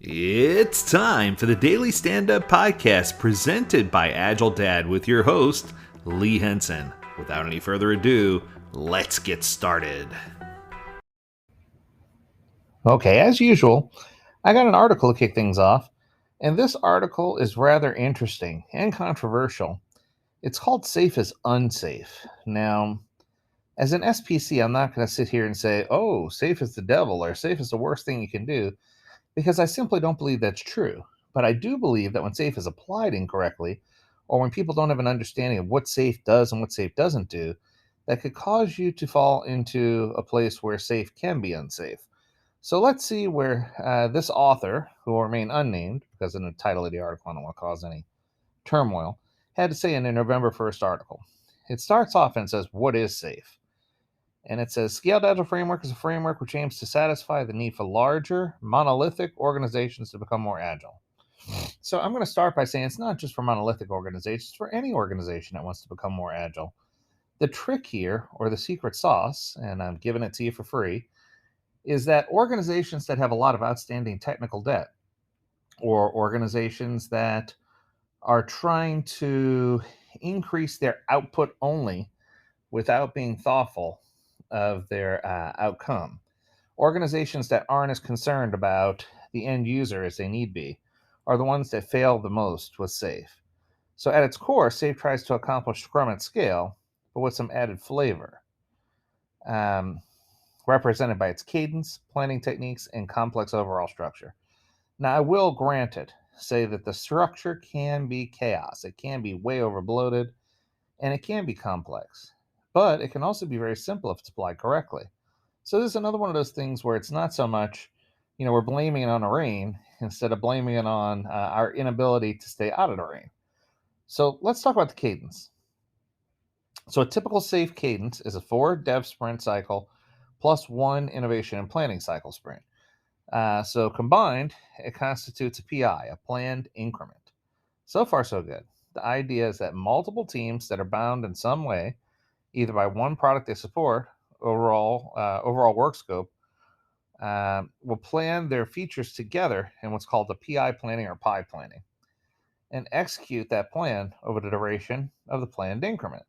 It's time for the Daily Stand Up Podcast presented by Agile Dad with your host, Lee Henson. Without any further ado, let's get started. Okay, as usual, I got an article to kick things off, and this article is rather interesting and controversial. It's called Safe is Unsafe. Now, as an SPC, I'm not going to sit here and say, oh, safe is the devil or safe is the worst thing you can do, because I simply don't believe that's true. But I do believe that when safe is applied incorrectly, or when people don't have an understanding of what safe does and what safe doesn't do, that could cause you to fall into a place where safe can be unsafe. So let's see where this author, who will remain unnamed because in the title of the article I don't want to cause any turmoil, had to say in their November 1st article. It starts off and says, what is SAFE? And it says, Scaled Agile Framework is a framework which aims to satisfy the need for larger, monolithic organizations to become more agile. So I'm going to start by saying it's not just for monolithic organizations, it's for any organization that wants to become more agile. The trick here, or the secret sauce, and I'm giving it to you for free, is that organizations that have a lot of outstanding technical debt, or organizations that are trying to increase their output only without being thoughtful of their outcome, organizations that aren't as concerned about the end user as they need be, are the ones that fail the most with SAFE. So at its core, SAFE tries to accomplish Scrum at scale, but with some added flavor. Um, Represented by its cadence, planning techniques, and complex overall structure. Now, I will grant it, say that the structure can be chaos. It can be way overbloated, and it can be complex. But it can also be very simple if it's applied correctly. So this is another one of those things where it's not so much, we're blaming it on the rain instead of blaming it on our inability to stay out of the rain. So let's talk about the cadence. So a typical safe cadence is a 4 dev sprint cycle plus 1 innovation and planning cycle sprint. So combined, it constitutes a PI, a planned increment. So far, so good. The idea is that multiple teams that are bound in some way, either by one product they support, overall work scope, will plan their features together in what's called the PI planning or PI planning, and execute that plan over the duration of the planned increment,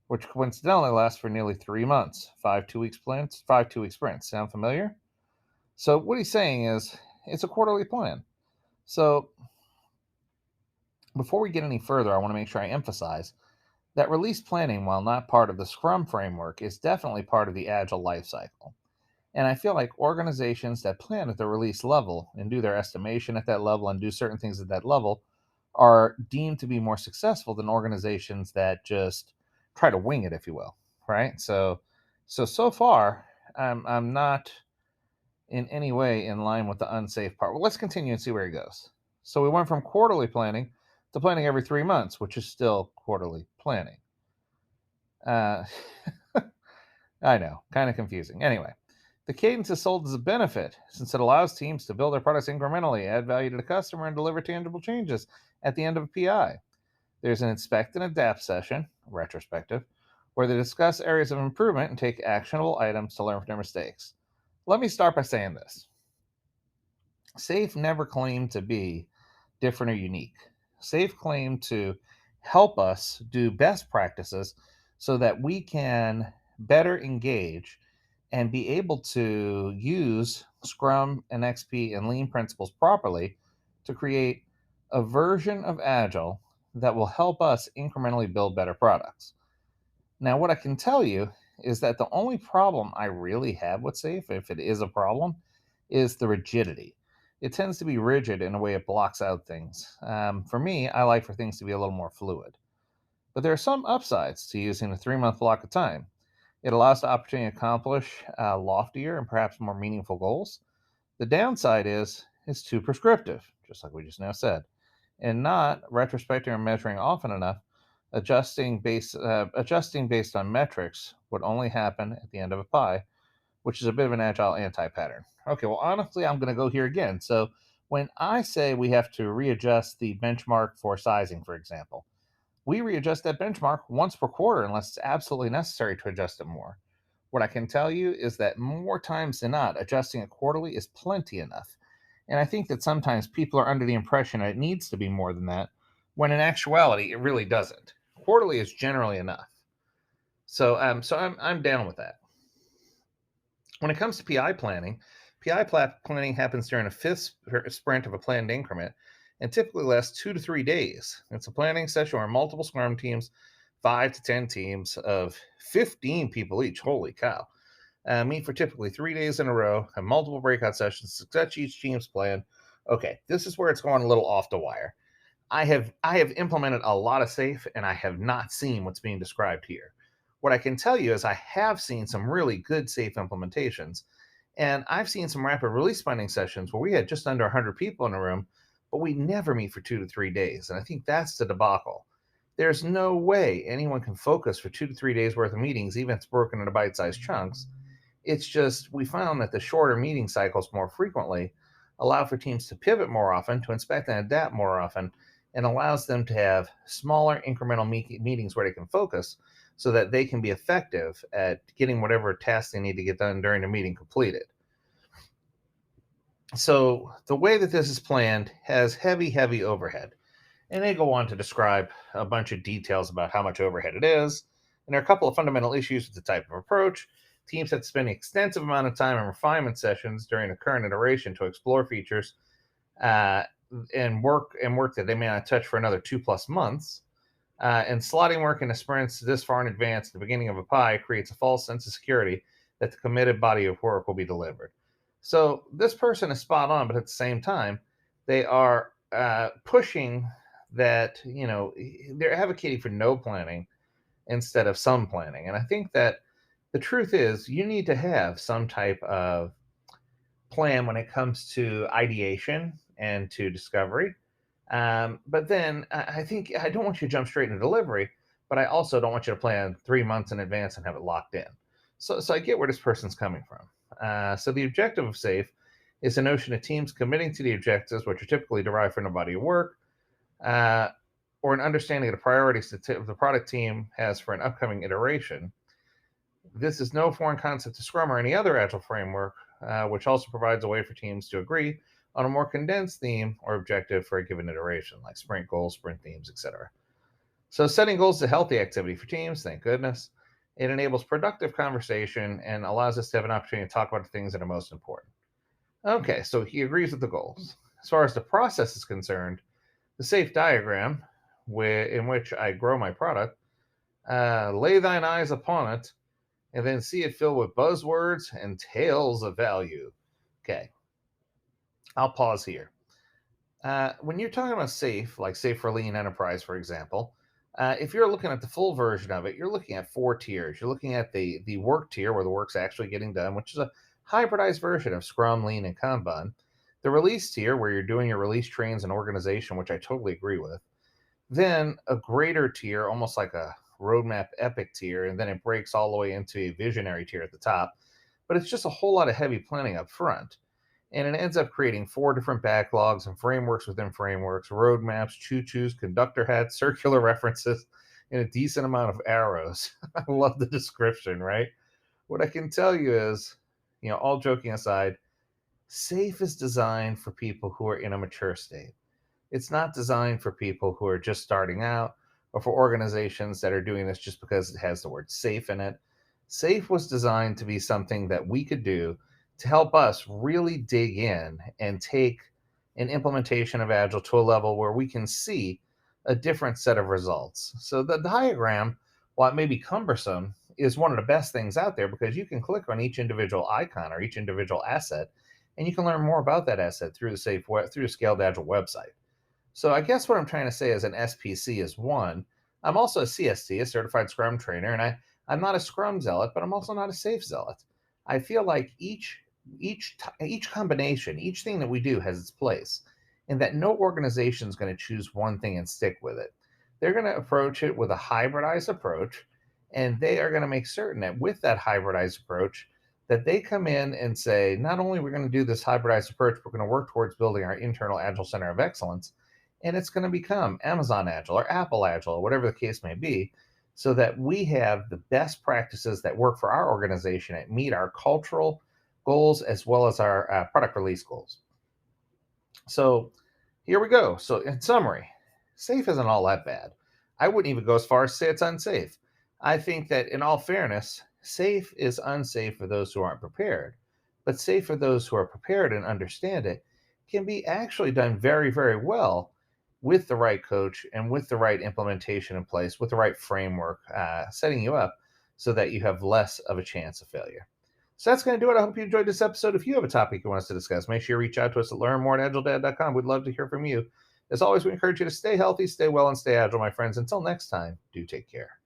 which coincidentally lasts for nearly 3 months. 5 2-week sprints. Sound familiar? So what he's saying is it's a quarterly plan. So before we get any further, I want to make sure I emphasize that release planning, while not part of the Scrum framework, is definitely part of the Agile lifecycle. And I feel like organizations that plan at the release level and do their estimation at that level and do certain things at that level are deemed to be more successful than organizations that just try to wing it, if you will. Right? So far, I'm not in any way in line with the unsafe part. Well, let's continue and see where he goes. So we went from quarterly planning to planning every 3 months, which is still quarterly planning. Uh, I know, kind of confusing. Anyway, the cadence is sold as a benefit since it allows teams to build their products incrementally, add value to the customer, and deliver tangible changes at the end of a PI. There's an inspect and adapt session, retrospective, where they discuss areas of improvement and take actionable items to learn from their mistakes. Let me start by saying this. SAFE never claimed to be different or unique. SAFE claimed to help us do best practices so that we can better engage and be able to use Scrum and XP and Lean principles properly to create a version of Agile that will help us incrementally build better products. Now, what I can tell you is that the only problem I really have with SAFE, if it is a problem, is the rigidity. It tends to be rigid in a way it blocks out things. For me, I like for things to be a little more fluid. But there are some upsides to using a 3 month block of time. It allows the opportunity to accomplish loftier and perhaps more meaningful goals. The downside is it's too prescriptive, just like we just now said, and not retrospecting or measuring often enough. Adjusting based on metrics would only happen at the end of a pie, which is a bit of an agile anti-pattern. Okay, well, honestly, I'm going to go here again. So when I say we have to readjust the benchmark for sizing, for example, we readjust that benchmark once per quarter unless it's absolutely necessary to adjust it more. What I can tell you is that more times than not, adjusting it quarterly is plenty enough. And I think that sometimes people are under the impression it needs to be more than that, when in actuality, it really doesn't. Quarterly is generally enough. So I'm down with that. When it comes to PI planning, planning happens during a fifth sprint of a planned increment and typically lasts 2 to 3 days. It's a planning session where multiple Scrum teams, 5 to 10 teams of 15 people each, holy cow, meet for typically 3 days in a row, have multiple breakout sessions to sketch each team's plan. Okay, this is where it's going a little off the wire. I have implemented a lot of SAFe, and I have not seen what's being described here. What I can tell you is I have seen some really good SAFe implementations, and I've seen some rapid release funding sessions where we had just under 100 people in a room, but we never meet for 2 to 3 days, and I think that's the debacle. There's no way anyone can focus for 2 to 3 days worth of meetings, even if it's broken into bite-sized chunks. It's just we found that the shorter meeting cycles more frequently allow for teams to pivot more often, to inspect and adapt more often, and allows them to have smaller incremental meetings where they can focus so that they can be effective at getting whatever tasks they need to get done during the meeting completed. So the way that this is planned has heavy overhead. And they go on to describe a bunch of details about how much overhead it is. And there are a couple of fundamental issues with the type of approach. Teams have to spend an extensive amount of time in refinement sessions during the current iteration to explore features uh, and work that they may not touch for another 2+ months. And slotting work into sprints this far in advance at the beginning of a pie creates a false sense of security that the committed body of work will be delivered. So this person is spot on, but at the same time, they are pushing that, they're advocating for no planning instead of some planning. And I think that the truth is you need to have some type of plan when it comes to ideation and to discovery. But then I think I don't want you to jump straight into delivery, but I also don't want you to plan 3 months in advance and have it locked in. So I get where this person's coming from. So the objective of SAFe is the notion of teams committing to the objectives, which are typically derived from the body of work, uh, or an understanding of the priorities the product team has for an upcoming iteration. This is no foreign concept to Scrum or any other Agile framework, which also provides a way for teams to agree on a more condensed theme or objective for a given iteration, like sprint goals, sprint themes, etc. So setting goals is a healthy activity for teams, thank goodness. It enables productive conversation and allows us to have an opportunity to talk about the things that are most important. Okay, so he agrees with the goals. As far as the process is concerned, the SAFe diagram, in which I grow my product, lay thine eyes upon it, and then see it filled with buzzwords and tales of value. Okay, I'll pause here. When you're talking about SAFe, like SAFe for Lean Enterprise, for example, if you're looking at the full version of it, you're looking at 4 tiers. You're looking at the work tier, where the work's actually getting done, which is a hybridized version of Scrum, Lean, and Kanban. The release tier, where you're doing your release trains and organization, which I totally agree with. Then a greater tier, almost like a roadmap epic tier, and then it breaks all the way into a visionary tier at the top. But it's just a whole lot of heavy planning up front. And it ends up creating 4 different backlogs and frameworks within frameworks, roadmaps, choo-choos, conductor hats, circular references, and a decent amount of arrows. I love the description, right? What I can tell you is, all joking aside, SAFe is designed for people who are in a mature state. It's not designed for people who are just starting out or for organizations that are doing this just because it has the word SAFe in it. SAFe was designed to be something that we could do to help us really dig in and take an implementation of Agile to a level where we can see a different set of results. So the diagram, while it may be cumbersome, is one of the best things out there because you can click on each individual icon or each individual asset, and you can learn more about that asset through the Scaled Agile website. So I guess what I'm trying to say as an SPC is, one, I'm also a CST, a certified Scrum trainer, and I'm not a Scrum zealot, but I'm also not a SAFe zealot. I feel like each combination, each thing that we do has its place, and that no organization is going to choose one thing and stick with it. They're going to approach it with a hybridized approach, and they are going to make certain that with that hybridized approach, that they come in and say, not only are we going to do this hybridized approach, we're going to work towards building our internal Agile Center of Excellence, and it's going to become Amazon Agile or Apple Agile or whatever the case may be, so that we have the best practices that work for our organization and meet our cultural goals as well as our product release goals. So here we go. So in summary, safe isn't all that bad. I wouldn't even go as far as to say it's unsafe. I think that in all fairness, safe is unsafe for those who aren't prepared, but safe for those who are prepared and understand it can be actually done very, very well with the right coach and with the right implementation in place, with the right framework, setting you up so that you have less of a chance of failure. So that's going to do it. I hope you enjoyed this episode. If you have a topic you want us to discuss, make sure you reach out to us at learnmore@agiledad.com. We'd love to hear from you. As always, we encourage you to stay healthy, stay well, and stay agile, my friends. Until next time, do take care.